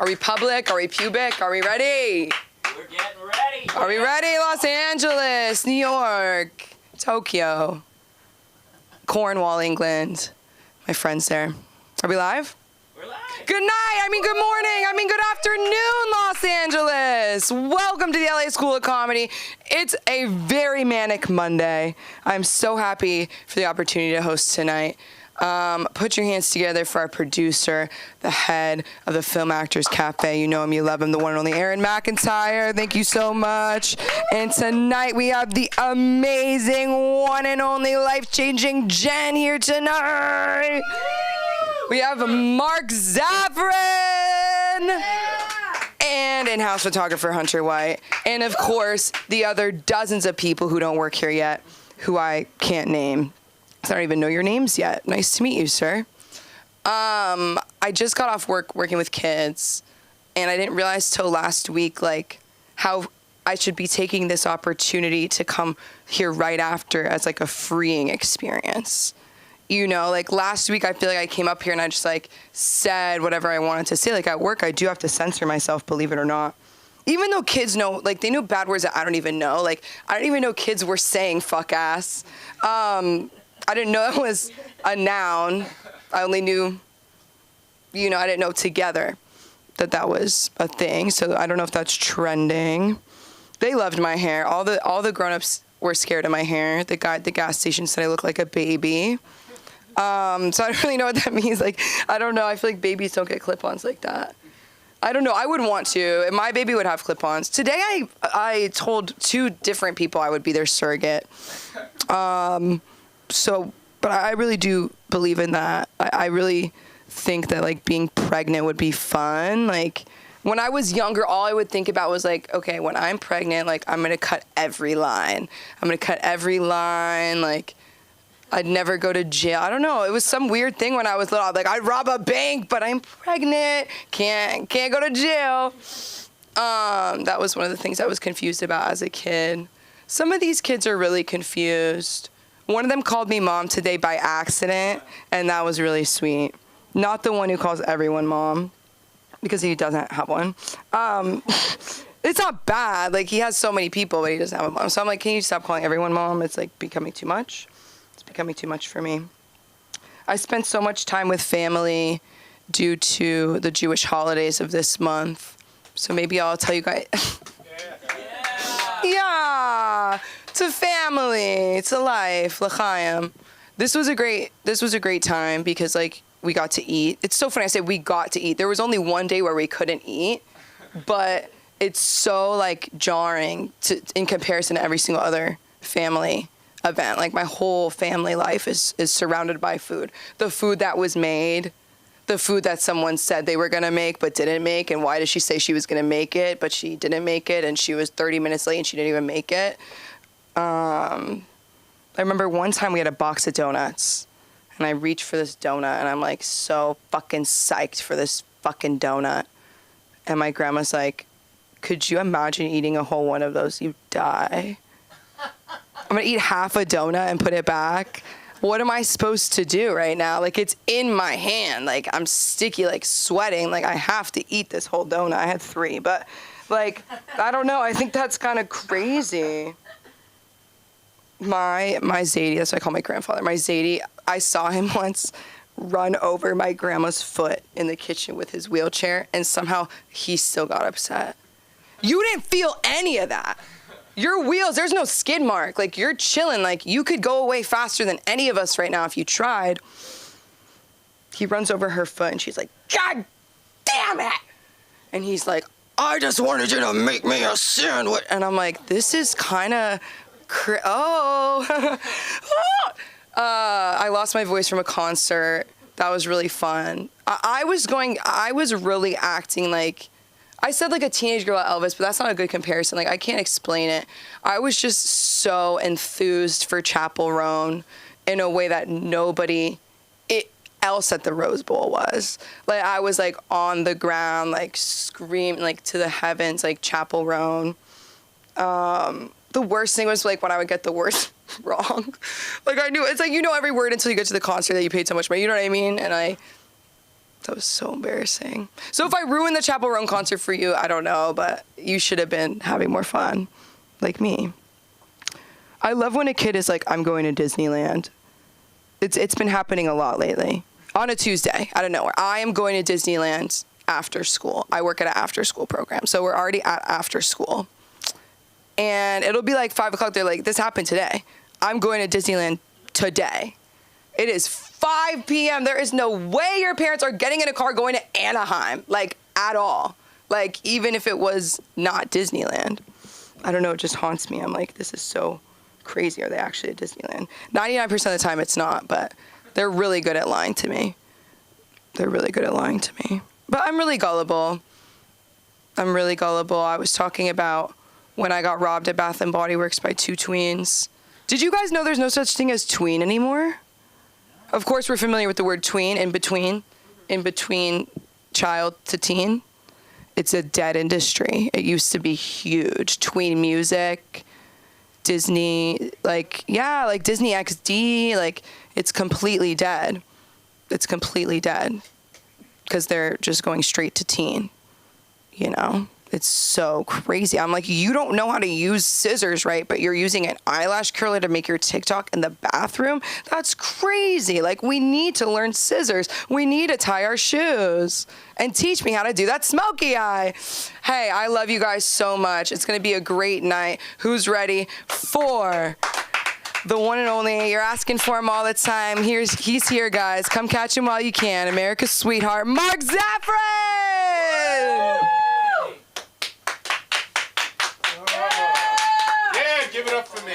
Are we public? Are we pubic? Are we ready? We're getting ready. Are we ready? Los Angeles, New York, Tokyo, Cornwall, England. My friends there. Are we live? We're live. Good night. Good morning. Good afternoon, Los Angeles. Welcome to the LA School of Comedy. It's a very manic Monday. I'm so happy for the opportunity to host tonight. Put your hands together for our producer, the head of the Film Actors Cafe. You know him, you love him, the one and only Aaron McIntyre. Thank you so much. And tonight we have the amazing, one and only, life-changing Jen here tonight. We have Mark Zafran. And in-house photographer Hunter White. And of course, the other dozens of people who don't work here yet, who I can't name. I don't even know your names yet. Nice to meet you, sir. I just got off work working with kids, and I didn't realize till last week, how I should be taking this opportunity to come here right after as, a freeing experience. You know, last week, I feel like I came up here and I just, said whatever I wanted to say. At work, I do have to censor myself, believe it or not. Even though kids know, they know bad words that I don't even know. I didn't even know kids were saying fuck ass. I didn't know it was a noun. I only knew, I didn't know together that was a thing. So I don't know if that's trending. They loved my hair. All the grown-ups were scared of my hair. The guy at the gas station said I look like a baby. So I don't really know what that means. I don't know. I feel like babies don't get clip-ons like that. I don't know. I would want to. My baby would have clip-ons. Today I told 2 different people I would be their surrogate. But I really do believe in that. I really think that, being pregnant would be fun. When I was younger, all I would think about was, okay, when I'm pregnant, I'm going to cut every line. I'd never go to jail. I don't know. It was some weird thing when I was little. I'd rob a bank, but I'm pregnant. Can't go to jail. That was one of the things I was confused about as a kid. Some of these kids are really confused. One of them called me mom today by accident, and that was really sweet. Not the one who calls everyone mom, because he doesn't have one. It's not bad. He has so many people, but he doesn't have a mom. So I'm like, can you stop calling everyone mom? It's, becoming too much. It's becoming too much for me. I spent so much time with family due to the Jewish holidays of this month. So maybe I'll tell you guys. Yeah. To family, to life, l'chaim. This was a great time because we got to eat. It's so funny I say we got to eat. There was only one day where we couldn't eat, but it's so jarring in comparison to every single other family event. My whole family life is surrounded by food. The food that was made, the food that someone said they were going to make but didn't make, and why did she say she was going to make it but she didn't make it, and she was 30 minutes late and she didn't even make it. I remember one time we had a box of donuts, and I reached for this donut, and I'm so fucking psyched for this fucking donut. And my grandma's like, could you imagine eating a whole one of those? You'd die. I'm gonna eat half a donut and put it back. What am I supposed to do right now? It's in my hand. I'm sticky, sweating. I have to eat this whole donut. I had 3, but I don't know. I think that's kind of crazy. My Zadie, that's what I call my grandfather. My Zadie, I saw him once run over my grandma's foot in the kitchen with his wheelchair, and somehow he still got upset. You didn't feel any of that. Your wheels, there's no skid mark. You're chilling. You could go away faster than any of us right now if you tried. He runs over her foot, and she's like, God damn it! And he's like, I just wanted you to make me a sandwich. And I'm like, this is kind of... I lost my voice from a concert. That was really fun. I was really acting I said a teenage girl at Elvis, but that's not a good comparison. I can't explain it. I was just so enthused for Chapel Roan in a way that nobody else at the Rose Bowl was. I was on the ground, screaming to the heavens, Chapel Roan. The worst thing was when I would get the words wrong. I knew it's every word until you get to the concert that you paid so much money. You know what I mean? And That was so embarrassing. So if I ruined the Chappell Roan concert for you, I don't know, but you should have been having more fun, like me. I love when a kid is like, I'm going to Disneyland. It's been happening a lot lately. On a Tuesday, out of nowhere. I am going to Disneyland after school. I work at an after school program, so we're already at after school. And it'll be like 5 o'clock. They're like, this happened today. I'm going to Disneyland today. It is 5 p.m. There is no way your parents are getting in a car going to Anaheim, like, at all. Like, even if it was not Disneyland. I don't know, it just haunts me. I'm like, this is so crazy. Are they actually at Disneyland? 99% of the time it's not, but they're really good at lying to me. They're really good at lying to me. But I'm really gullible. I'm really gullible. I was talking about when I got robbed at Bath & Body Works by 2 tweens. Did you guys know there's no such thing as tween anymore? Of course, we're familiar with the word tween, in between child to teen. It's a dead industry. It used to be huge. Tween music, Disney, like Disney XD, like, it's completely dead. It's completely dead because they're just going straight to teen, you know? It's so crazy. I'm like, you don't know how to use scissors, right? But you're using an eyelash curler to make your TikTok in the bathroom? That's crazy. Like, we need to learn scissors. We need to tie our shoes and teach me how to do that smoky eye. Hey, I love you guys so much. It's going to be a great night. Who's ready for the one and only? You're asking for him all the time. He's here, guys. Come catch him while you can. America's sweetheart, Mark Zaffron! Give it up for me.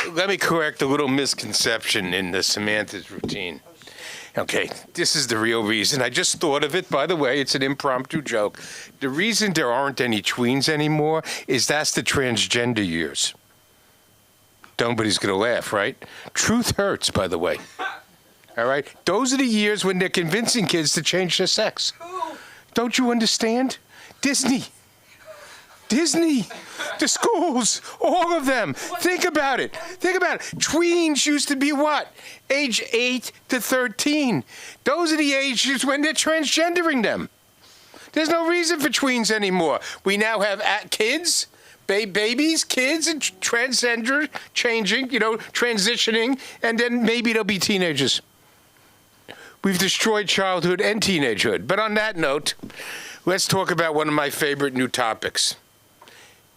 Woo! Let me correct a little misconception in the Samantha's routine. Okay, this is the real reason. I just thought of it, by the way. It's an impromptu joke. The reason there aren't any tweens anymore is that's the transgender years. Nobody's going to laugh, right? Truth hurts, by the way. All right? Those are the years when they're convincing kids to change their sex. Don't you understand? Disney, the schools, all of them. Think about it. Tweens used to be what? Age 8 to 13. Those are the ages when they're transgendering them. There's no reason for tweens anymore. We now have kids, babies, kids, and transgender changing, transitioning, and then maybe they'll be teenagers. We've destroyed childhood and teenagehood. But on that note, let's talk about one of my favorite new topics.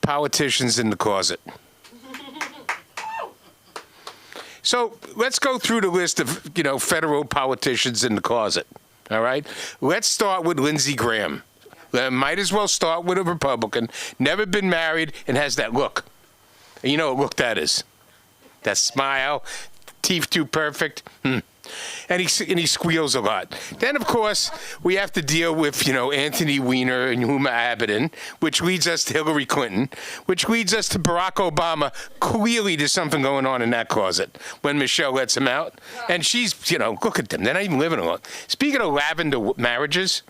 Politicians in the closet. So let's go through the list of, federal politicians in the closet. All right? Let's start with Lindsey Graham. Might as well start with a Republican, never been married, and has that look. And you know what look that is? That smile, teeth too perfect. And he squeals a lot. Then, of course, we have to deal with, Anthony Weiner and Huma Abedin, which leads us to Hillary Clinton, which leads us to Barack Obama. Clearly, there's something going on in that closet when Michelle lets him out. And she's, look at them. They're not even living alone. Speaking of lavender marriages,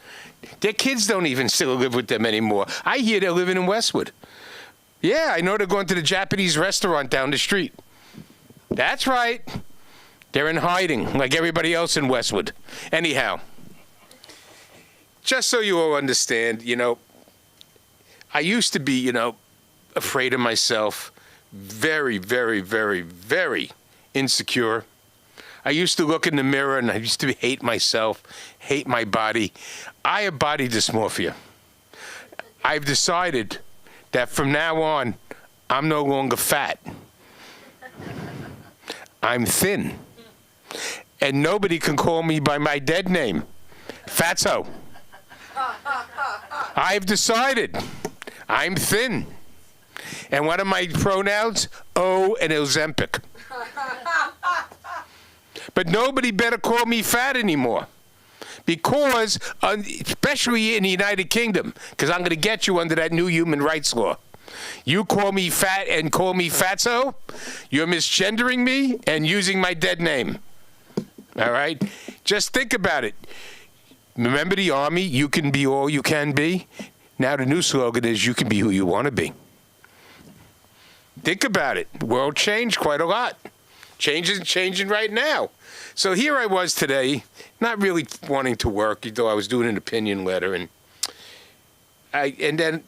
their kids don't even still live with them anymore. I hear they're living in Westwood. Yeah, I know they're going to the Japanese restaurant down the street. That's right. They're in hiding, like everybody else in Westwood. Anyhow, just so you all understand, I used to be, afraid of myself, very, very, very, very insecure. I used to look in the mirror and I used to hate myself, hate my body. I have body dysmorphia. I've decided that from now on, I'm no longer fat. I'm thin. And nobody can call me by my dead name, Fatso. I've decided I'm thin. And what are my pronouns? O and Ozempic. But nobody better call me fat anymore. Because, especially in the United Kingdom, because I'm going to get you under that new human rights law. You call me fat and call me Fatso, you're misgendering me and using my dead name. All right? Just think about it. Remember the Army? You can be all you can be. Now the new slogan is you can be who you want to be. Think about it. The world changed quite a lot. Changing right now. So here I was today, not really wanting to work, though I was doing an opinion letter, and then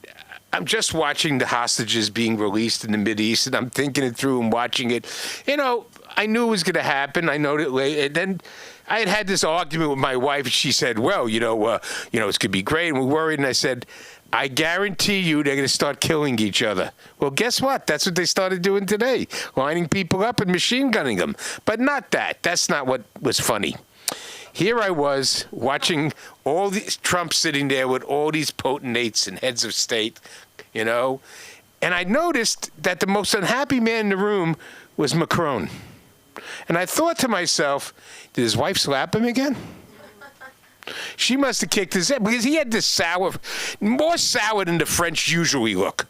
I'm just watching the hostages being released in the Mideast, and I'm thinking it through and watching it. I knew it was going to happen. I know that late, and then I had this argument with my wife, and she said, "Well, it's going to be great," and we're worried. And I said, I guarantee you they're going to start killing each other. Well, guess what? That's what they started doing today, lining people up and machine gunning them. But not that. That's not what was funny. Here I was watching all these Trump sitting there with all these potentates and heads of state, and I noticed that the most unhappy man in the room was Macron. And I thought to myself, did his wife slap him again? She must have kicked his head because he had this more sour than the French usually look.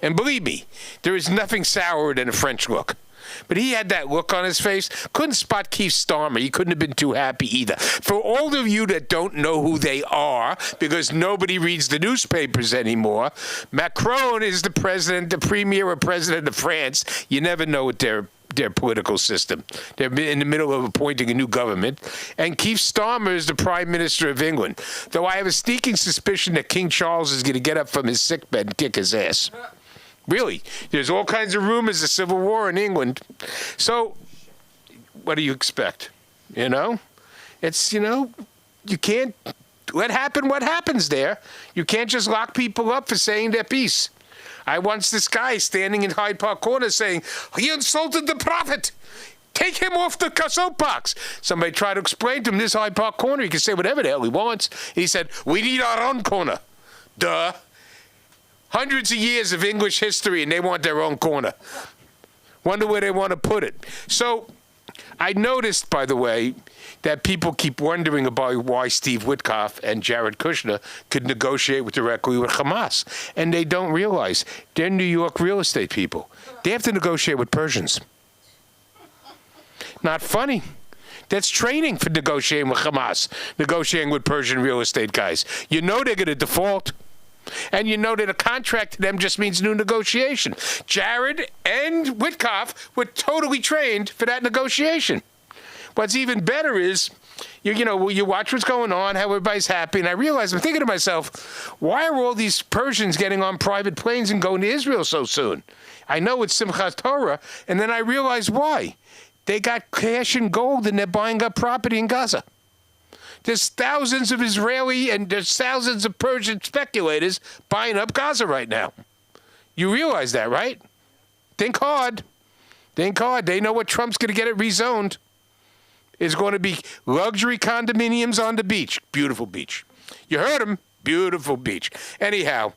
And believe me, there is nothing sourer than a French look. But he had that look on his face. Couldn't spot Keith Starmer. He couldn't have been too happy either. For all of you that don't know who they are, because nobody reads the newspapers anymore, Macron is the premier or president of France. You never know what their political system. They're in the middle of appointing a new government. And Keith Starmer is the Prime Minister of England. Though I have a sneaking suspicion that King Charles is going to get up from his sickbed and kick his ass. Really. There's all kinds of rumors of civil war in England. So, what do you expect? It's, you can't let happen what happens there. You can't just lock people up for saying their piece. I once this guy standing in Hyde Park Corner saying, he insulted the prophet. Take him off the soapbox. Somebody tried to explain to him this Hyde Park Corner. He can say whatever the hell he wants. He said, we need our own corner. Duh. Hundreds of years of English history, and they want their own corner. Wonder where they want to put it. So I noticed, by the way, that people keep wondering about why Steve Witkoff and Jared Kushner could negotiate directly with Hamas. And they don't realize they're New York real estate people. They have to negotiate with Persians. Not funny. That's training for negotiating with Hamas, negotiating with Persian real estate guys. You know they're going to default. And you know that a contract to them just means new negotiation. Jared and Witkoff were totally trained for that negotiation. What's even better is, you watch what's going on, how everybody's happy, and I realize, I'm thinking to myself, why are all these Persians getting on private planes and going to Israel so soon? I know it's Simchat Torah, and then I realize why. They got cash and gold, and they're buying up property in Gaza. There's thousands of Israeli and there's thousands of Persian speculators buying up Gaza right now. You realize that, right? Think hard. Think hard. They know what Trump's going to get it rezoned. It's going to be luxury condominiums on the beach. Beautiful beach. You heard him. Beautiful beach. Anyhow,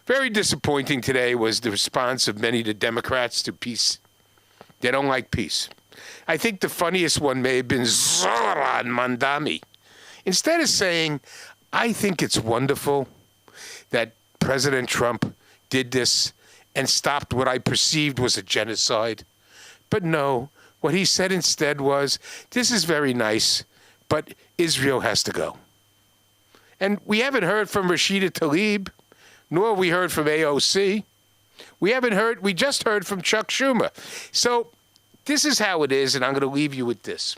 very disappointing today was the response of many of the Democrats to peace. They don't like peace. I think the funniest one may have been Zoran Mandami. Instead of saying, I think it's wonderful that President Trump did this and stopped what I perceived was a genocide. But no, what he said instead was, this is very nice, but Israel has to go. And we haven't heard from Rashida Tlaib, nor have we heard from AOC. We just heard from Chuck Schumer. So this is how it is, and I'm going to leave you with this.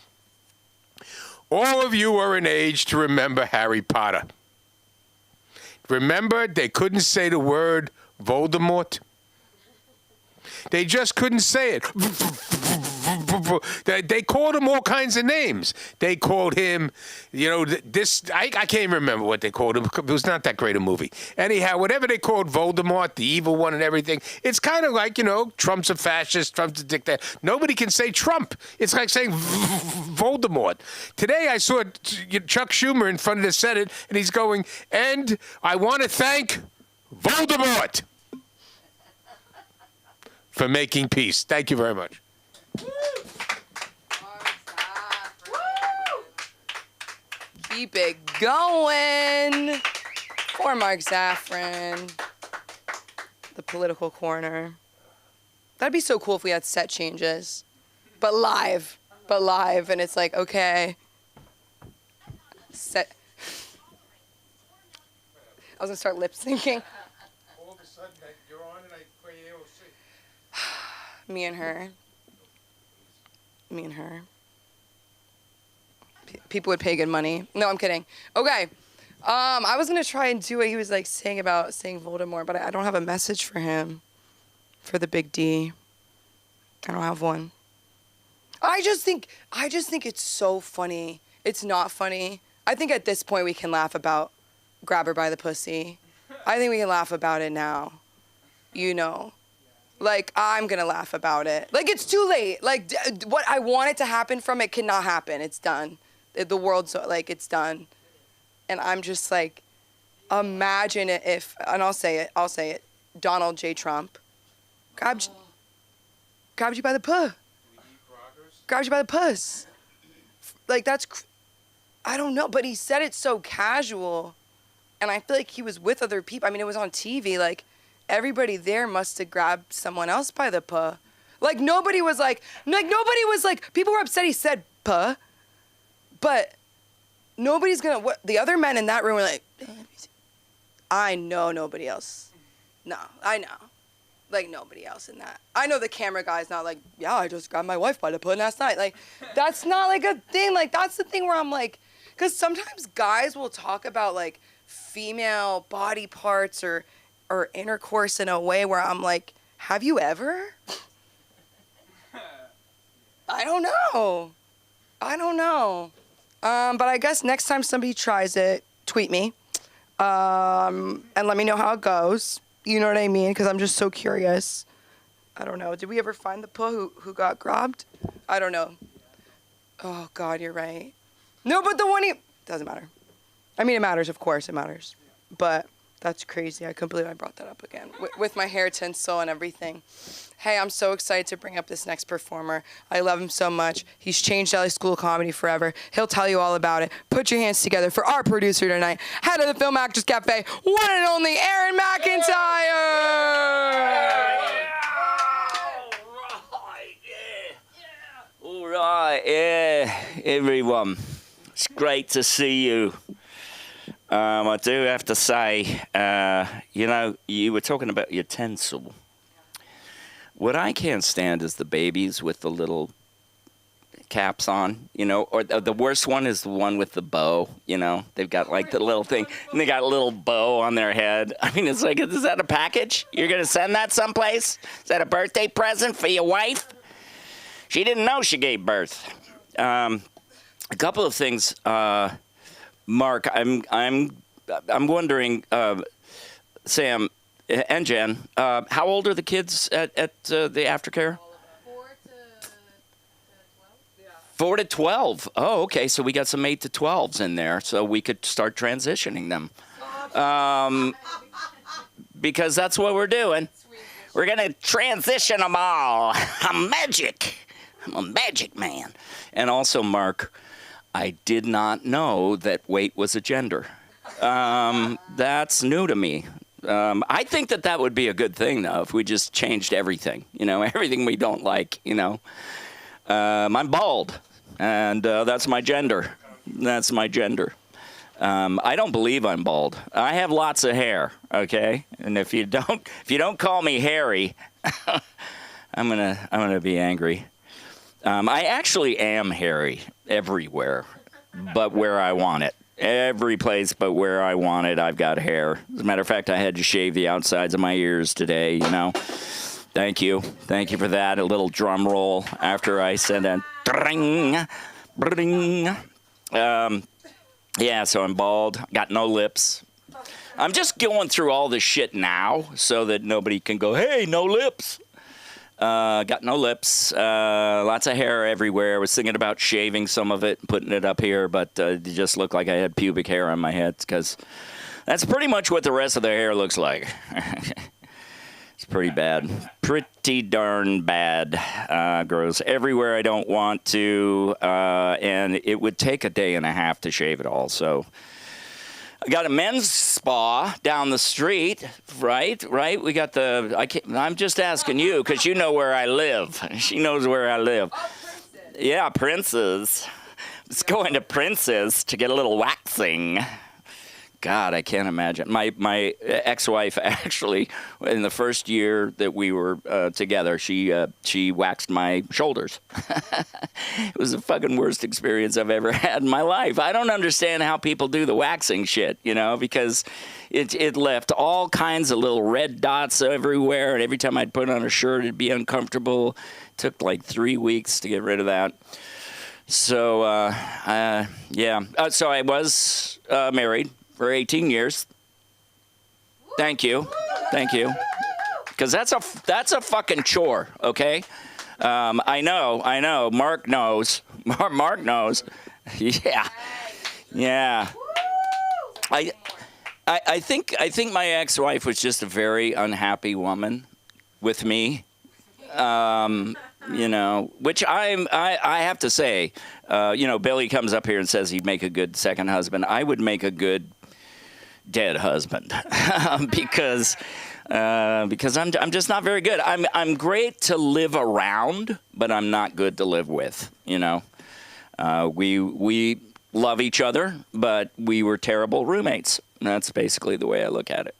All of you are an age to remember Harry Potter. Remember, they couldn't say the word Voldemort. They just couldn't say it. They called him all kinds of names. They called him, I can't remember what they called him. It was not that great a movie. Anyhow, whatever they called Voldemort, the evil one and everything, it's kind of like, Trump's a fascist, Trump's a dictator. Nobody can say Trump. It's like saying Voldemort. Today I saw Chuck Schumer in front of the Senate, and he's going, and I want to thank Voldemort for making peace. Thank you very much. Keep it going for Mark Zaffron, the political corner. That'd be so cool if we had set changes, but live, and it's like, okay, set. I was gonna start lip syncing. All of a sudden, you're on and I play AOC. Me and her. Me and her. People would pay good money. No, I'm kidding. Okay. I was gonna try and do what he was like saying about saying Voldemort, but I don't have a message for him. For the big D. I don't have one. I just think it's so funny. It's not funny. I think at this point we can laugh about grab her by the pussy. I think we can laugh about it now. You know. Like, I'm gonna laugh about it. Like, it's too late. Like, what I want it to happen from it cannot happen. It's done. The world's, like, it's done. And I'm just like, imagine it if, and I'll say it, Donald J. Trump grabbed you by the puss. Grabbed you by the puss. Like, I don't know, but he said it so casual. And I feel like he was with other people. I mean, it was on TV. Like, everybody there must have grabbed someone else by the puh. Like, nobody was like, people were upset he said puh. But nobody's gonna, the other men in that room were like, I know nobody else. No, I know. Like, nobody else in that. I know the camera guy's not like, yeah, I just grabbed my wife by the puh last night. Like, that's not like a thing. Like, that's the thing where I'm like, because sometimes guys will talk about like female body parts or intercourse in a way where I'm like, have you ever? I don't know. But I guess next time somebody tries it, tweet me and let me know how it goes. You know what I mean? Because I'm just so curious. I don't know. Did we ever find the puh who got grabbed? I don't know. Oh, God, you're right. No, but the one doesn't matter. I mean, it matters, of course, it matters. But that's crazy. I couldn't believe I brought that up again with my hair tinsel and everything. Hey, I'm so excited to bring up this next performer. I love him so much. He's changed LA School of Comedy forever. He'll tell you all about it. Put your hands together for our producer tonight, head of the Film Actors Cafe, one and only Aaron McIntyre. All right, everyone. It's great to see you. I do have to say, you were talking about your tinsel. What I can't stand is the babies with the little caps on, or the worst one is the one with the bow, They've got like the little thing, and they got a little bow on their head. I mean, it's like, is that a package? You're going to send that someplace? Is that a birthday present for your wife? She didn't know she gave birth. A couple of things, Mark. I'm wondering, Sam and Jen, how old are the kids at the aftercare? 4 to 12. Oh, okay. So we got some 8 to 12s in there, so we could start transitioning them. Because that's what we're doing. We're gonna transition them all. I'm magic. I'm a magic man. And also, Mark, I did not know that weight was a gender. That's new to me. I think that would be a good thing, though, if we just changed everything, everything we don't like, I'm bald, and that's my gender. That's my gender. I don't believe I'm bald. I have lots of hair, okay? And if you don't call me hairy, I'm gonna be angry. I actually am hairy everywhere, but where I want it. Every place but where I want it, I've got hair. As a matter of fact, I had to shave the outsides of my ears today, Thank you. Thank you for that. A little drum roll after I said a dring, bring. Yeah, so I'm bald. Got no lips. I'm just going through all this shit now so that nobody can go, hey, no lips. Got no lips, lots of hair everywhere. I was thinking about shaving some of it and putting it up here, but it just looked like I had pubic hair on my head because that's pretty much what the rest of the hair looks like. It's pretty bad. Pretty darn bad. Grows everywhere I don't want to, and it would take a day and a half to shave it all, so... I got a men's spa down the street, right? We got I'm just asking you because you know where I live. She knows where I live. Oh, Prince's. Yeah, Prince's. It's going to Prince's to get a little waxing. God, I can't imagine. My ex-wife actually, in the first year that we were together, she waxed my shoulders. It was the fucking worst experience I've ever had in my life. I don't understand how people do the waxing shit, because it left all kinds of little red dots everywhere, and every time I'd put on a shirt, it'd be uncomfortable. It took like 3 weeks to get rid of that. So, yeah. So I was married for 18 years. Thank you. Because that's a fucking chore, okay? I know. Mark knows. Mark knows. Yeah. I think my ex-wife was just a very unhappy woman with me. Which I have to say, Billy comes up here and says he'd make a good second husband. I would make a good dead husband because I'm just not very good. I'm great to live around, but I'm not good to live with. We love each other, but we were terrible roommates. That's basically the way I look at it.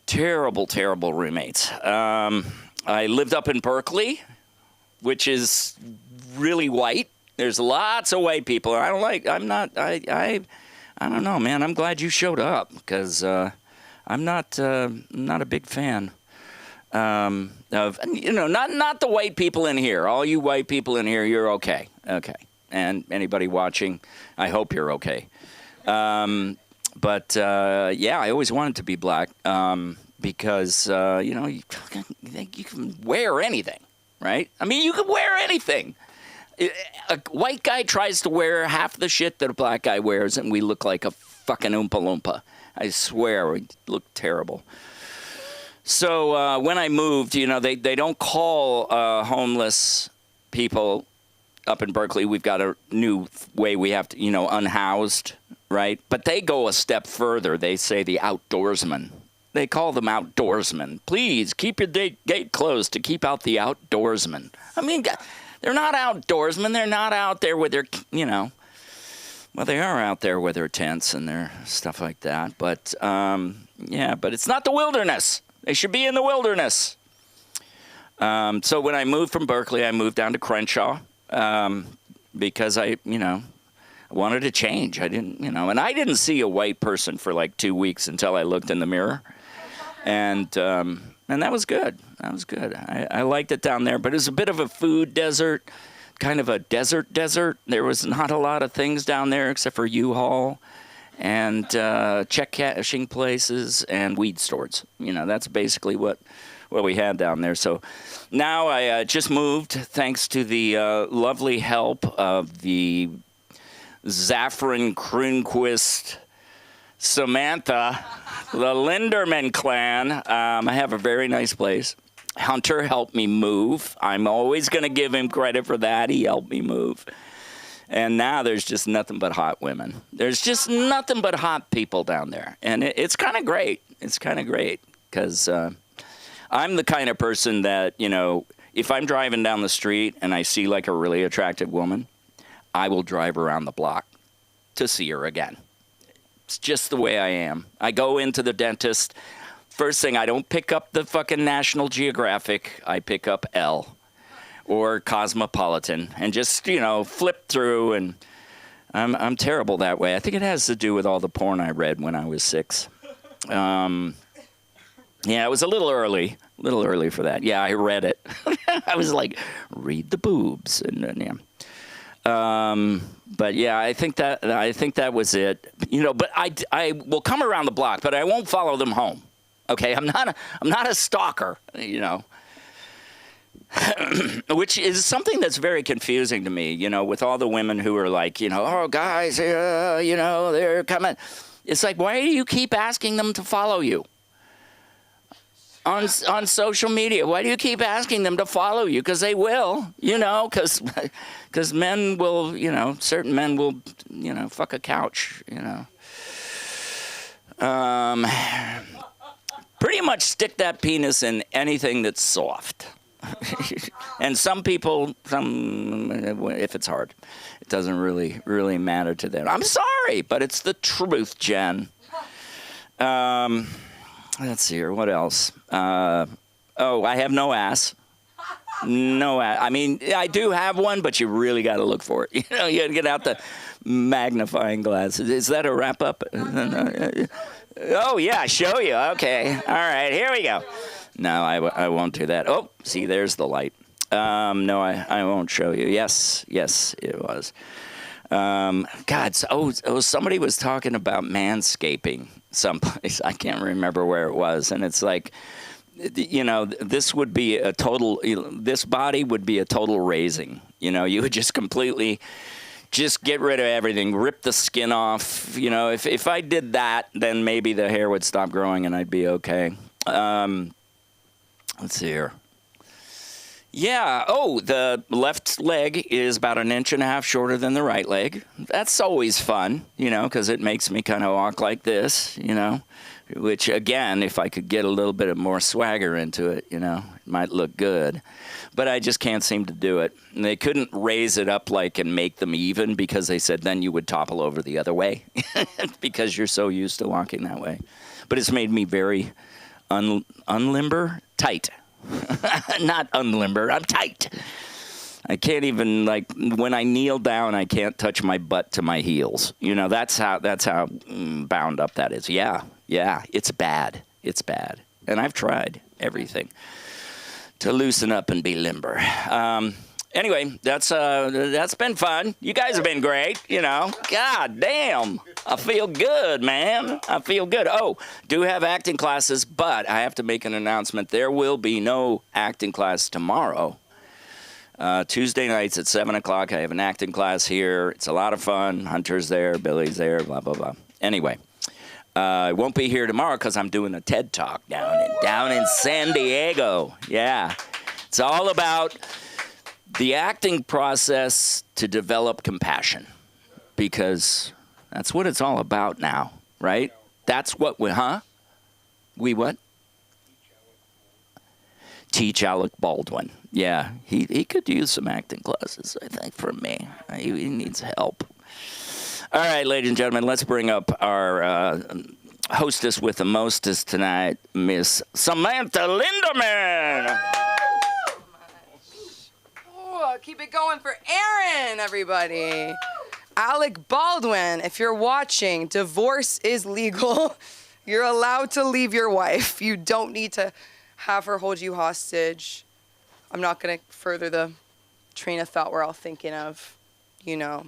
Terrible roommates. I lived up in Berkeley, which is really white. There's lots of white people. I don't know, man. I'm glad you showed up because I'm not a big fan of not the white people in here. All you white people in here, you're okay. Okay. And anybody watching, I hope you're okay. But I always wanted to be black because, you can wear anything, right? I mean, you can wear anything. A white guy tries to wear half the shit that a black guy wears, and we look like a fucking Oompa Loompa. I swear, we look terrible. So when I moved, they don't call homeless people up in Berkeley. We've got a new way we have to, unhoused, right? But they go a step further. They say the outdoorsman. They call them outdoorsmen. Please keep your gate closed to keep out the outdoorsmen. I mean, they're not outdoorsmen. They're not out there with their, well, they are out there with their tents and their stuff like that. But, but it's not the wilderness. They should be in the wilderness. So when I moved from Berkeley, I moved down to Crenshaw because I wanted to change. I didn't, and I didn't see a white person for like 2 weeks until I looked in the mirror. And that was good. That was good. I liked it down there, but it was a bit of a food desert, kind of a desert. There was not a lot of things down there except for U-Haul and check cashing places and weed stores. That's basically what we had down there. So now I just moved thanks to the lovely help of the Zaffron Kronquist Samantha, the Linderman clan. I have a very nice place. Hunter helped me move. I'm always going to give him credit for that. He helped me move. And now there's just nothing but hot women. There's just nothing but hot people down there. And it's kind of great. It's kind of great because I'm the kind of person that, if I'm driving down the street and I see like a really attractive woman, I will drive around the block to see her again. It's just the way I am. I go into the dentist. First thing, I don't pick up the fucking National Geographic. I pick up Elle or Cosmopolitan and just, flip through. And I'm terrible that way. I think it has to do with all the porn I read when I was 6. It was a little early for that. Yeah, I read it. I was like, read the boobs. And yeah. But yeah, I think that was it. But I will come around the block, but I won't follow them home. Okay, I'm not a stalker. Which is something that's very confusing to me. With all the women who are like, oh guys, they're coming. It's like, why do you keep asking them to follow you? On social media, why do you keep asking them to follow you? Because they will, because men will, certain men will, fuck a couch, Pretty much stick that penis in anything that's soft. And some people, if it's hard, it doesn't really matter to them. I'm sorry, but it's the truth, Jen. Let's see here. What else? I have no ass. No ass. I mean, I do have one, but you really got to look for it. You know, you got to get out the magnifying glass. Is that a wrap up? Oh, yeah, show you. Okay. All right, here we go. No, I won't do that. Oh, see, there's the light. No, I won't show you. Yes, it was. Somebody was talking about manscaping someplace. I can't remember where it was. And it's like, you know, this body would be a total raising. You know, you would just completely just get rid of everything, rip the skin off. You know, if I did that, then maybe the hair would stop growing and I'd be okay. Let's see here. Yeah. Oh, the left leg is about 1.5 inches shorter than the right leg. That's always fun, you know, because it makes me kind of walk like this, you know, which, again, if I could get a little bit of more swagger into it, you know, it might look good. But I just can't seem to do it. And they couldn't raise it up and make them even because they said then you would topple over the other way because you're so used to walking that way. But it's made me very unlimber, tight. Not unlimber, I'm tight. I can't even, when I kneel down, I can't touch my butt to my heels. You know, that's how bound up that is. Yeah, it's bad. It's bad. And I've tried everything to loosen up and be limber. Anyway, that's been fun. You guys have been great, you know. God damn. I feel good, man. I feel good. Oh, do have acting classes, but I have to make an announcement. There will be no acting class tomorrow. Tuesday nights at 7 o'clock, I have an acting class here. It's a lot of fun. Hunter's there, Billy's there, blah, blah, blah. Anyway, I won't be here tomorrow because I'm doing a TED Talk down in San Diego. Yeah. It's all about the acting process to develop compassion, because that's what it's all about now, right? That's what we what? Teach Alec Baldwin. Yeah, he could use some acting classes, I think, from me. He needs help. All right, ladies and gentlemen, let's bring up our hostess with the mostest tonight, Miss Samantha Linderman. Keep it going for Aaron, everybody. Alec Baldwin, if you're watching, divorce is legal. You're allowed to leave your wife. You don't need to have her hold you hostage. I'm not going to further the train of thought we're all thinking of, you know,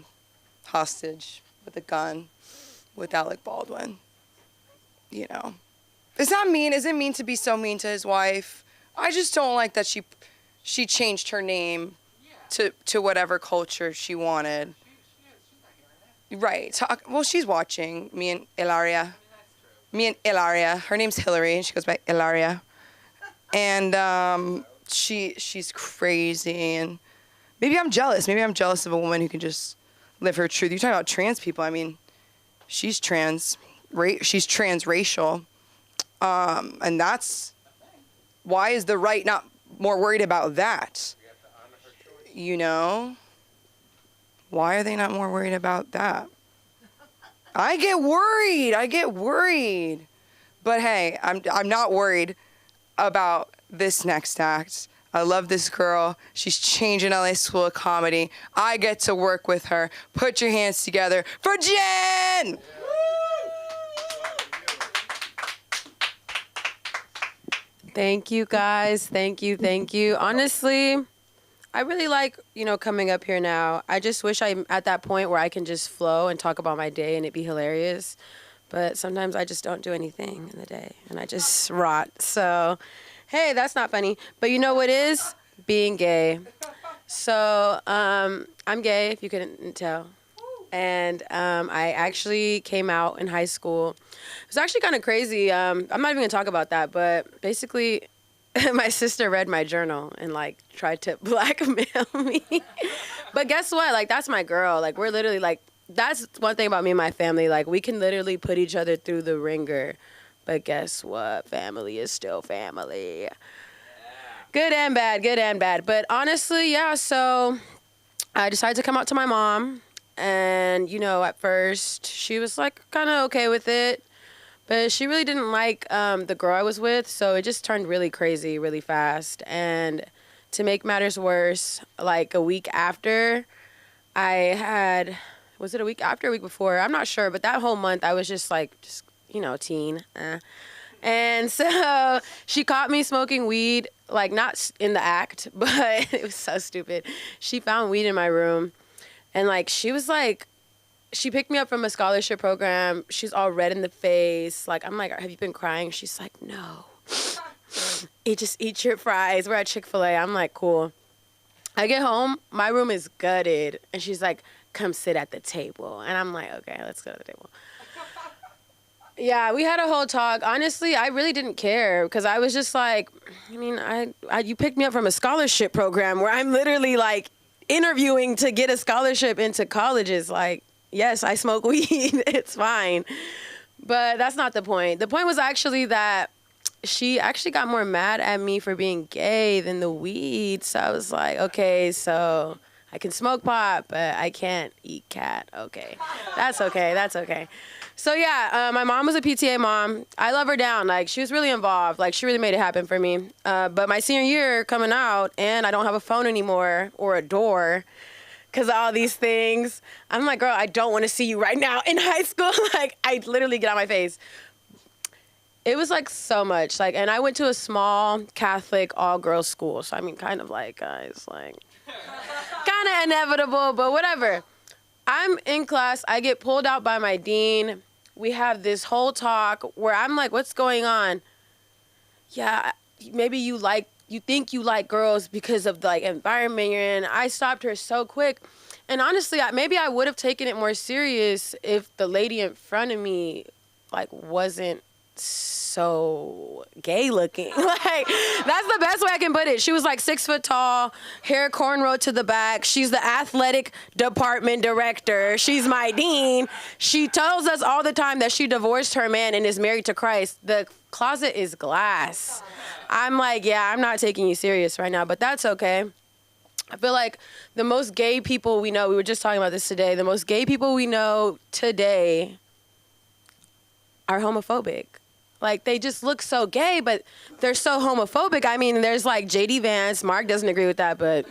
hostage with a gun with Alec Baldwin. You know. Is that mean? Is it mean to be so mean to his wife? I just don't like that she changed her name to whatever culture she wanted. Right. Well, she's watching. Me and Ilaria. Her name's Hillary, and she goes by Ilaria. And she's crazy, and maybe I'm jealous. Maybe I'm jealous of a woman who can just live her truth. You're talking about trans people. I mean, she's transracial, and that's why is the right not more worried about that? You know? Why are they not more worried about that? I get worried. But hey, I'm not worried about this next act. I love this girl. She's changing LA School of Comedy. I get to work with her. Put your hands together for Jen! Thank you, guys. Thank you. Honestly, I really like, coming up here now. I just wish I'm at that point where I can just flow and talk about my day and it be hilarious. But sometimes I just don't do anything in the day and I just rot. So, hey, that's not funny. But you know what is? Being gay. So, I'm gay, if you couldn't tell. And I actually came out in high school. It was actually kind of crazy. I'm not even going to talk about that. But basically, my sister read my journal and, tried to blackmail me. But guess what? That's my girl. We're literally, that's one thing about me and my family. We can literally put each other through the ringer. But guess what? Family is still family. Yeah. Good and bad. But honestly, yeah, so I decided to come out to my mom. And, at first she was, kind of okay with it. But she really didn't like the girl I was with, so it just turned really crazy really fast. And to make matters worse, like a week after, was it a week after or a week before? I'm not sure, but that whole month I was just teen. And so she caught me smoking weed, like not in the act, but it was so stupid. She found weed in my room, and like she picked me up from a scholarship program. She's all red in the face. Like, I'm like, have you been crying? She's like, no. Eat your fries. We're at Chick-fil-A. I'm like, cool. I get home, my room is gutted, and she's like, come sit at the table. And I'm like, okay, let's go to the table. Yeah, we had a whole talk. Honestly, I really didn't care because I was just like, I mean, you picked me up from a scholarship program where I'm literally like interviewing to get a scholarship into colleges. Like, yes, I smoke weed. It's fine. But that's not the point. The point was actually that she actually got more mad at me for being gay than the weed. So I was like, okay, so I can smoke pot, but I can't eat cat. Okay. That's okay. So yeah, my mom was a PTA mom. I love her down. Like, she was really involved. Like, she really made it happen for me. But my senior year coming out, and I don't have a phone anymore or a door because of all these things. I'm like, girl, I don't want to see you right now in high school. Like, I literally get on my face. It was like so much. Like, and I went to a small Catholic all-girls school. So I mean, kind of like, guys, like, kind of inevitable, but whatever. I'm in class. I get pulled out by my dean. We have this whole talk where I'm like, what's going on? Yeah, maybe you think you like girls because of the like environment you're in. I stopped her so quick. And honestly, maybe I would have taken it more serious if the lady in front of me like wasn't so gay looking. Like, that's the best way I can put it. She was like 6 foot tall, hair cornrowed to the back. She's the athletic department director. She's my dean. She tells us all the time that she divorced her man and is married to Christ. The closet is glass. I'm like, yeah, I'm not taking you serious right now, but that's okay. I feel like the most gay people we know, we were just talking about this today, the most gay people we know today are homophobic. Like, they just look so gay, but they're so homophobic. I mean, there's like J.D. Vance. Mark doesn't agree with that, but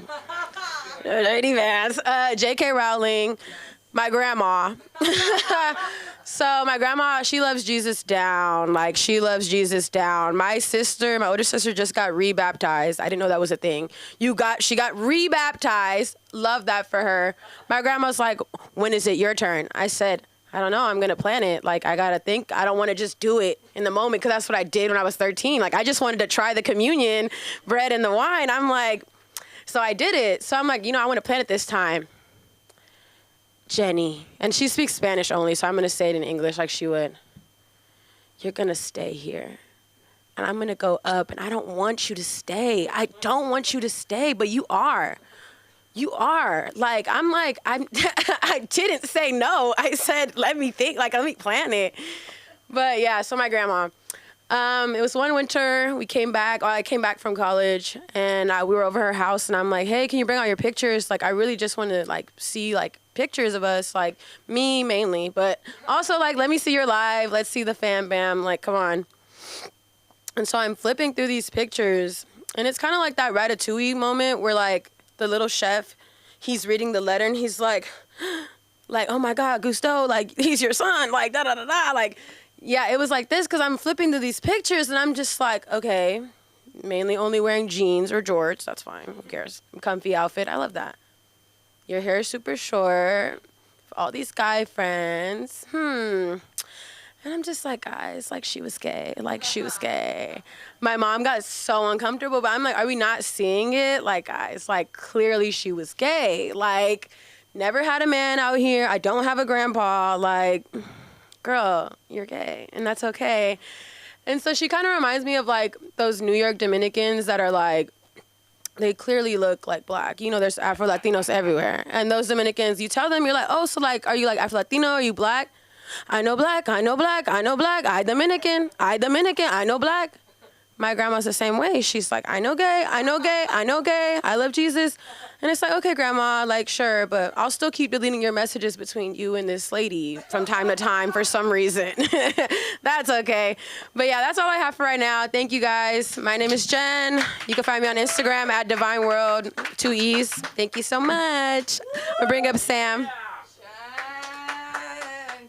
J.D. Vance. J.K. Rowling. My grandma. So my grandma, she loves Jesus down. Like, she loves Jesus down. My older sister just got rebaptized. I didn't know that was a thing. She got rebaptized. Love that for her. My grandma's like, when is it your turn? I said, I don't know. I'm going to plan it. Like, I got to think. I don't want to just do it in the moment because that's what I did when I was 13. Like, I just wanted to try the communion bread and the wine. I'm like, so I did it. So I'm like, I want to plan it this time. Jenny. And she speaks Spanish only, so I'm going to say it in English like she would. You're going to stay here. And I'm going to go up, and I don't want you to stay. I don't want you to stay, but you are. You are. Like, I didn't say no. I said, let me think, like, let me plan it. But yeah, so my grandma. It was one winter, I came back from college, and we were over her house, and I'm like, hey, can you bring out your pictures? Like, I really just want to, like, see, like, pictures of us, like, me mainly, but also, like, let me see your live, let's see the fam bam, like, come on. And so I'm flipping through these pictures, and it's kind of like that Ratatouille moment where, like, the little chef, he's reading the letter, and he's like, oh my God, Gusteau, like, he's your son, like, da-da-da-da, like, yeah, it was like this because I'm flipping through these pictures, and I'm just like, okay, mainly only wearing jeans or jorts, that's fine, who cares, comfy outfit, I love that. Your hair is super short, all these guy friends, And I'm just like, guys, like, she was gay. My mom got so uncomfortable, but I'm like, are we not seeing it? Like, guys, like, clearly she was gay. Like, never had a man out here. I don't have a grandpa. Like, girl, you're gay, and that's okay. And so she kind of reminds me of, like, those New York Dominicans that are, like, they clearly look like black. There's Afro-Latinos everywhere. And those Dominicans, you tell them, you're like, oh, so, like, are you, like, Afro-Latino? Are you black? I know black. I Dominican. I know black. my grandma's the same way. She's like, I know gay, I know gay, I know gay, I love Jesus. And it's like, okay, grandma, like, sure, but I'll still keep deleting your messages between you and this lady from time to time for some reason. That's okay. But yeah, that's all I have for right now. Thank you guys. My name is Jen. You can find me on Instagram at Divine World, 2 E's. Thank you so much. I'll bring up Sam. Jen,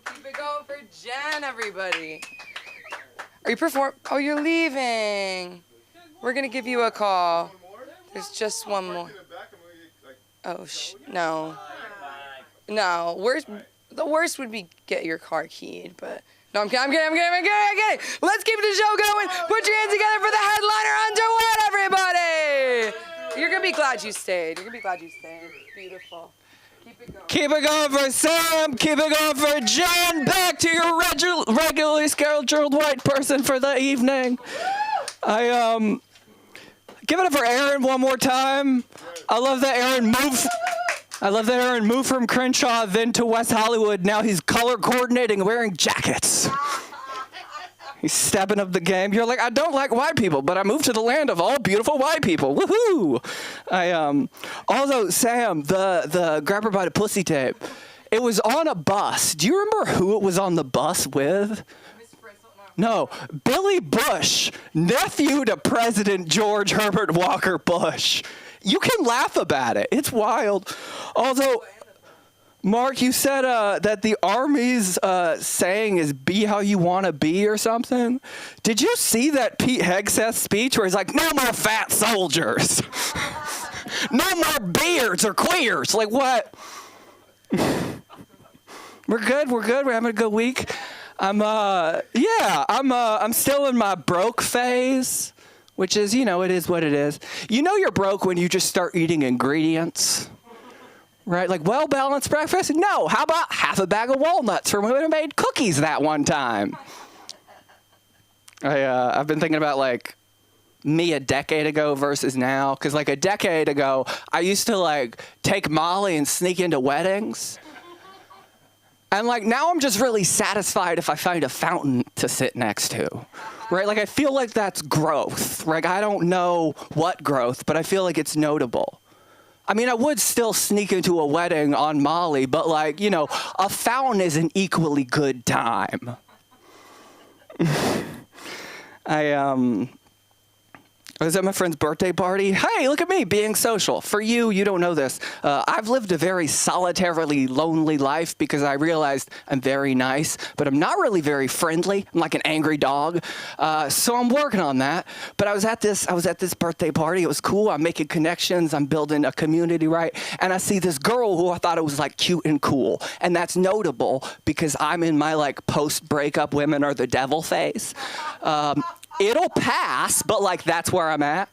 keep it going for Jen, everybody. Are you Oh, you're leaving. We're gonna give you a call. There's just one more. Oh, no. No, the worst would be get your car keyed, but no, I'm kidding. Let's keep the show going. Put your hands together for the headliner, Underwood, everybody. You're gonna be glad you stayed. Beautiful. Keep it going for Sam. Keep it going for Jen. Back to your regularly scheduled white person for the evening. Give it up for Aaron one more time. I love that Aaron moved from Crenshaw, then to West Hollywood. Now he's color coordinating, wearing jackets. He's stepping up the game. You're like, I don't like white people, but I moved to the land of all beautiful white people. Woohoo! Also, Sam, the Grab Her by the Pussy tape, it was on a bus. Do you remember who it was on the bus with? No, Billy Bush, nephew to President George Herbert Walker Bush. You can laugh about it. It's wild. Although, Mark, you said that the Army's saying is be how you want to be or something. Did you see that Pete Hegseth speech where he's like, no more fat soldiers. No more beards or queers. Like, what? We're good. We're having a good week. I'm still in my broke phase, which is, it is what it is. You're broke when you just start eating ingredients, right? Like, well-balanced breakfast? No, how about half a bag of walnuts from when I made cookies that one time? I've been thinking about, like, me a decade ago versus now, because, like, a decade ago, I used to, like, take Molly and sneak into weddings. And, like, now I'm just really satisfied if I find a fountain to sit next to, right? Like, I feel like that's growth. Like, I don't know what growth, but I feel like it's notable. I mean, I would still sneak into a wedding on Molly, but, like, a fountain is an equally good time. I was at my friend's birthday party. Hey, look at me being social. For you, you don't know this. I've lived a very solitarily lonely life because I realized I'm very nice, but I'm not really very friendly. I'm like an angry dog. So I'm working on that. But I was at this birthday party. It was cool. I'm making connections. I'm building a community, right? And I see this girl who I thought it was like cute and cool. And that's notable because I'm in my like post-breakup women are the devil phase. It'll pass, but like that's where I'm at.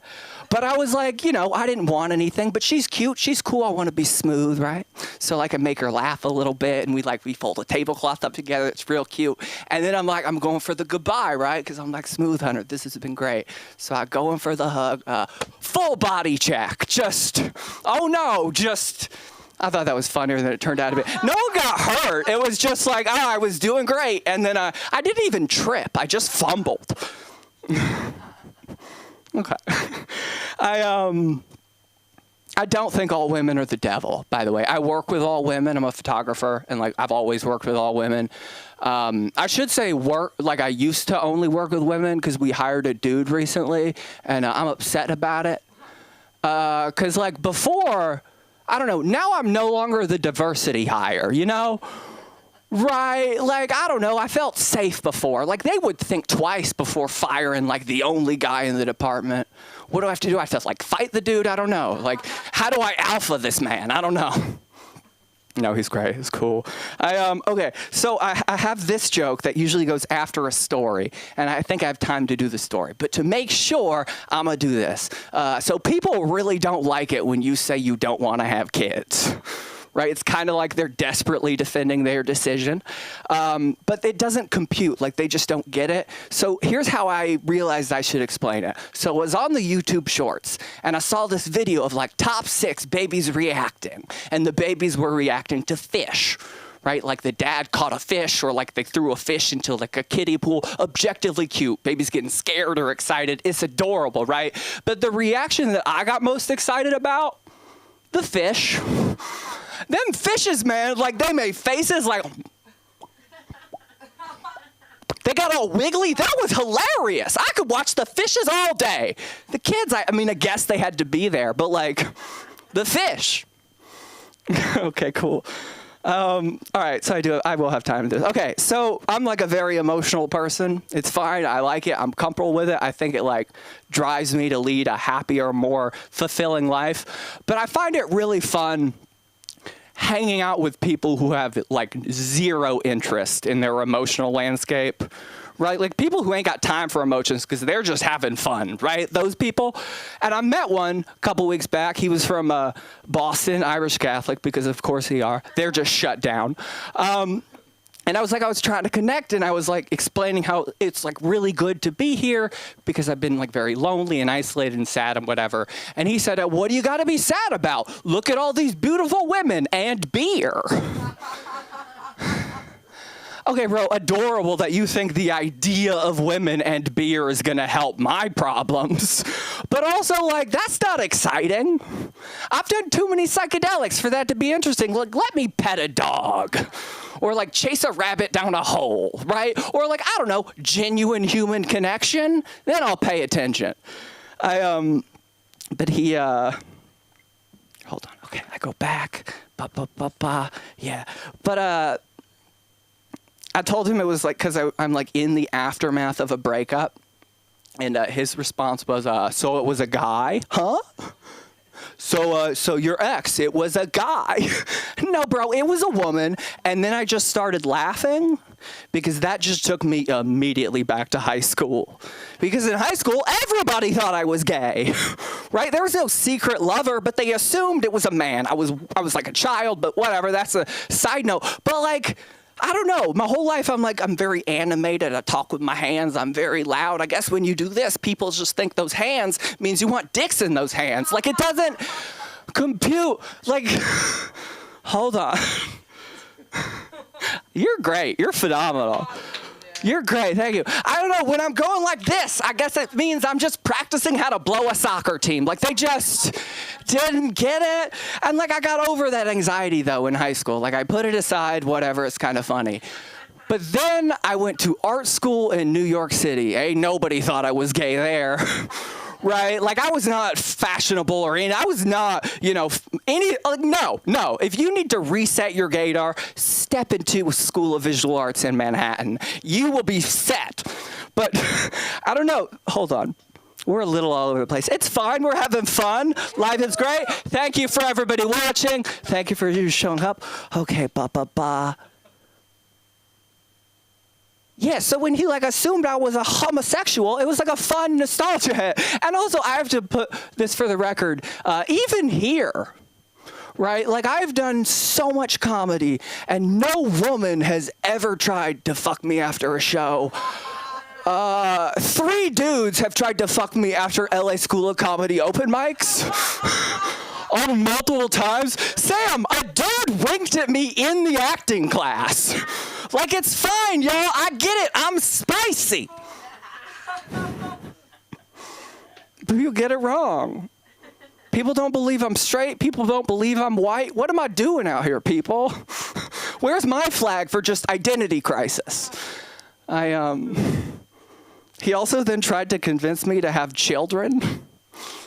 But I was like, I didn't want anything, but she's cute, she's cool, I want to be smooth, right? So like I make her laugh a little bit and we fold a tablecloth up together, it's real cute. And then I'm like, I'm going for the goodbye, right? Because I'm like, smooth hunter, this has been great. So I go in for the hug, full body check, I thought that was funnier than it turned out to be. No one got hurt. It was just like, I was doing great. And then I didn't even trip, I just fumbled. Okay. I don't think all women are the devil, by the way. I work with all women. I'm a photographer, and like I've always worked with all women. I should say I used to only work with women because we hired a dude recently, and I'm upset about it. Because like before, I don't know, now I'm no longer the diversity hire, Right, like, I don't know, I felt safe before. Like, they would think twice before firing, like, the only guy in the department. What do I have to do? I have to, like, fight the dude? I don't know. Like, how do I alpha this man? I don't know. No, he's great. He's cool. Okay, so I have this joke that usually goes after a story, and I think I have time to do the story. But to make sure, I'm going to do this. So people really don't like it when you say you don't want to have kids. Right? It's kind of like they're desperately defending their decision. But it doesn't compute. Like, they just don't get it. So here's how I realized I should explain it. So I was on the YouTube Shorts, and I saw this video of, like, top 6 babies reacting. And the babies were reacting to fish. right? Like the dad caught a fish, or like they threw a fish into like a kiddie pool. Objectively cute. Baby's getting scared or excited. It's adorable, right? But the reaction that I got most excited about, the fish. Them fishes, man, like they made faces like, they got all wiggly. That was hilarious. I could watch the fishes all day. The kids, I mean, I guess they had to be there, but like the fish. Okay, cool. All right, so I will have time to do this. Okay, so I'm like a very emotional person. It's fine. I like it. I'm comfortable with it. I think it like drives me to lead a happier, more fulfilling life. But I find it really fun hanging out with people who have like zero interest in their emotional landscape, right? Like people who ain't got time for emotions because they're just having fun, right? Those people. And I met one a couple weeks back. He was from Boston, Irish Catholic, because of course they are. They're just shut down. And I was trying to connect, and I was like explaining how it's like really good to be here because I've been like very lonely and isolated and sad and whatever. And he said, what do you got to be sad about? Look at all these beautiful women and beer. Okay, bro, adorable that you think the idea of women and beer is going to help my problems. But also, like, that's not exciting. I've done too many psychedelics for that to be interesting. Like, let me pet a dog. Or, like, chase a rabbit down a hole, right? Or, like, I don't know, genuine human connection. Then I'll pay attention. But he, hold on. Okay, I go back. Yeah. But, I told him it was like, because I'm like in the aftermath of a breakup. And his response was, so it was a guy? Huh? So your ex, it was a guy. No, bro, it was a woman. And then I just started laughing because that just took me immediately back to high school. Because in high school, everybody thought I was gay, right? There was no secret lover, but they assumed it was a man. I was like a child, but whatever. That's a side note. But like, I don't know. My whole life, I'm very animated. I talk with my hands. I'm very loud. I guess when you do this, people just think those hands means you want dicks in those hands. Like, it doesn't compute. Like, hold on. You're great. You're phenomenal. You're great. Thank you. I don't know. When I'm going like this, I guess it means I'm just practicing how to blow a soccer team. Like, they just didn't get it. And, like, I got over that anxiety, though, in high school. Like, I put it aside, whatever. It's kind of funny. But then I went to art school in New York City. Ain't nobody thought I was gay there. Right? Like, I was not fashionable or any, I was not, no. If you need to reset your gaydar, step into a school of visual arts in Manhattan. You will be set. But I don't know. Hold on. We're a little all over the place. It's fine. We're having fun. Life is great. Thank you for everybody watching. Thank you for you showing up. Okay, Yeah, so when he like assumed I was a homosexual, it was like a fun nostalgia hit. And also, I have to put this for the record, even here, right? Like, I've done so much comedy, and no woman has ever tried to fuck me after a show. 3 dudes have tried to fuck me after LA School of Comedy open mics. On multiple times. Sam, a dude winked at me in the acting class. Like, it's fine, y'all. I get it. I'm spicy. But you get it wrong. People don't believe I'm straight. People don't believe I'm white. What am I doing out here, people? Where's my flag for just identity crisis? He also then tried to convince me to have children.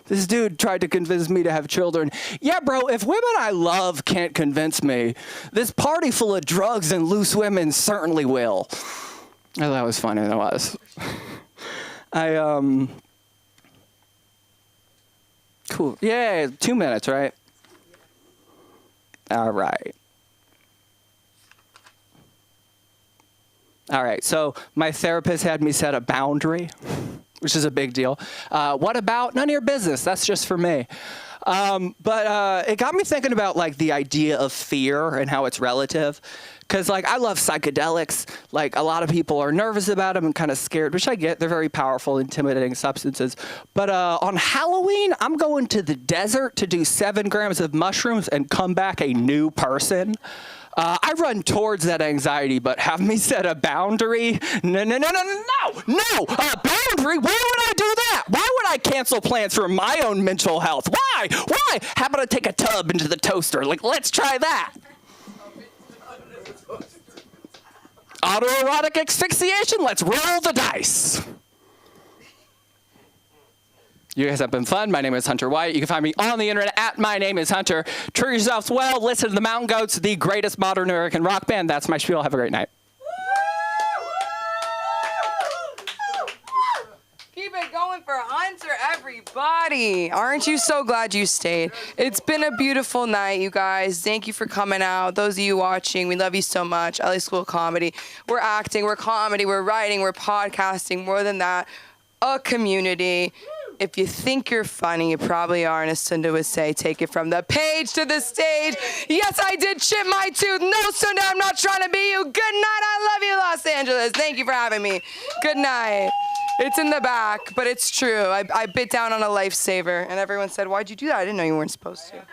This dude tried to convince me to have children. Yeah, bro, if women I love can't convince me, this party full of drugs and loose women certainly will. Oh, that was funny. That was. Cool. Yeah, 2 minutes, right? All right. All right, so my therapist had me set a boundary, which is a big deal. What about? None of your business. That's just for me. But it got me thinking about, like, the idea of fear and how it's relative. Because, like, I love psychedelics. Like, a lot of people are nervous about them and kind of scared, which I get. They're very powerful, intimidating substances. But on Halloween, I'm going to the desert to do 7 grams of mushrooms and come back a new person. I run towards that anxiety, but have me set a boundary? No. A boundary? Why would I do that? Why would I cancel plans for my own mental health? Why? How about I take a tub into the toaster? Like, let's try that. Autoerotic asphyxiation? Let's roll the dice. You guys have been fun. My name is Hunter White. You can find me on the internet at My Name is Hunter. Treat yourselves well. Listen to the Mountain Goats, the greatest modern American rock band. That's my spiel. Have a great night. Keep it going for Hunter, everybody. Aren't you so glad you stayed? It's been a beautiful night, you guys. Thank you for coming out. Those of you watching, we love you so much. LA School of Comedy. We're acting, we're comedy, we're writing, we're podcasting. More than that, a community. If you think you're funny, you probably are, and as Sunda would say, take it from the page to the stage. Yes, I did chip my tooth. No, Sunda, I'm not trying to be you. Good night. I love you, Los Angeles. Thank you for having me. Good night. It's in the back, but it's true. I bit down on a lifesaver, and everyone said, why'd you do that? I didn't know you weren't supposed to.